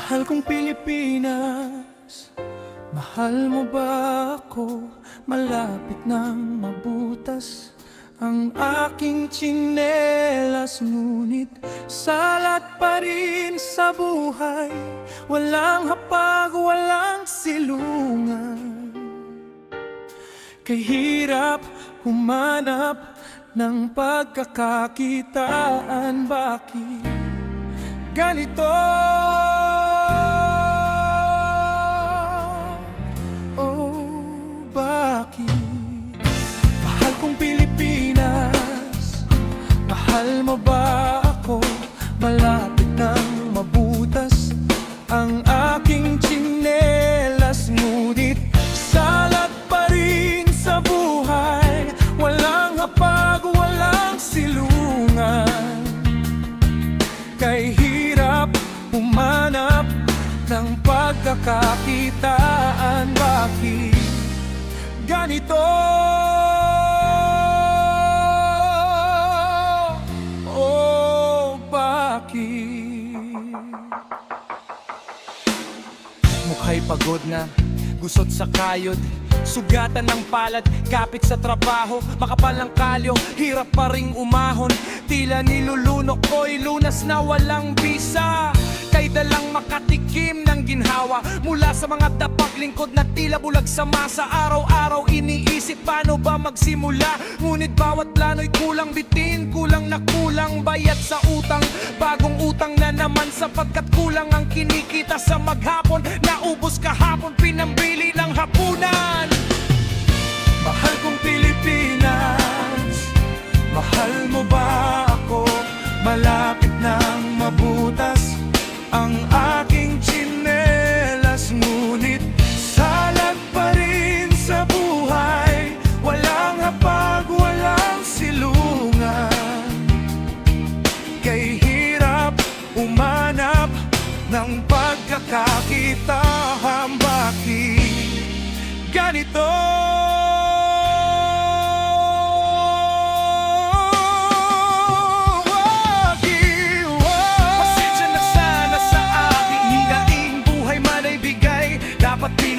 Mahal kong Pilipinas, mahal mo ba ako? Malapit nang mabutas ang aking tsinelas, ngunit salat pa rin sa buhay. Walang hapag, walang silungan. Kay hirap humanap ng pagkakakitaan. Bakit ganito? Oh, bakit? Mahal kong Pilipinas, mahal mo ba ako? Malapit nang mabutas ang aking tsinelas, ngunit salat pa rin sa buhay. Walang hapag, walang silungan. Kay hirap humanap ng pagkakakitaan. Bakit ganito? Oh, bakit? Mukha'y pagod na, gusot sa kayod, sugatan ng palad, kapit sa trabaho, makapal ang kalyo, hirap pa ring umahon. Tila nilulunok ko'y lunas na walang bisa. Kay dalang makatikim ng ginhawa mula sa mga dapak lingkod na tila bulag sa masa. Araw-araw iniisip paano ba magsimula, ngunit bawat plano'y kulang bitin, kulang na kulang bayad sa utang. Bagong utang na naman sapagkat kulang ang kinikita sa maghapon. Naubos kahapon, pinambili ng hapunan. Mahal kong Pilipinas, mahal mo ba ako? Malapit nang mabutas ang aking tsinelas, ngunit salat pa rin sa buhay. Walang hapag, walang silungan. Kay hirap umanap ng pagkakakitaan. Bakit ganito?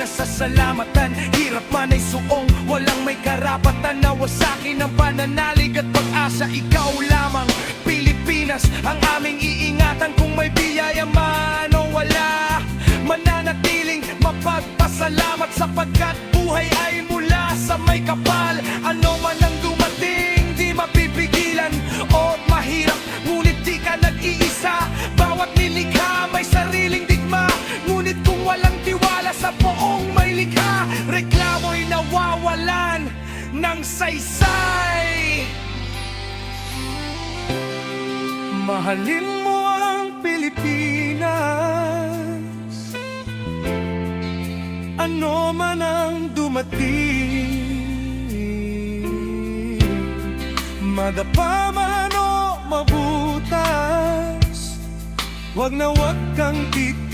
Sasalamatan, hirap man ay suong, walang may karapatan. Nawasakin ang pananalig at pag-asa, ikaw lamang. Pilipinas, ang aming iingatan. Kung may biyaya man o wala, mananatiling mapagpasalamat, sapagkat buhay ay mula sa may kapal. Ano man ang dumating, di mapipigilan o mahirap, ngunit di ka nag-iisa. Bawat nilikha may sariling digma, ngunit kung walang tiwala sa poong may likha, reklamo'y nawawalan ng saysay. Mahalin mo ang Pilipinas, ano man ang dumating. Madapa man o mabutas, wag na wag kang titigil.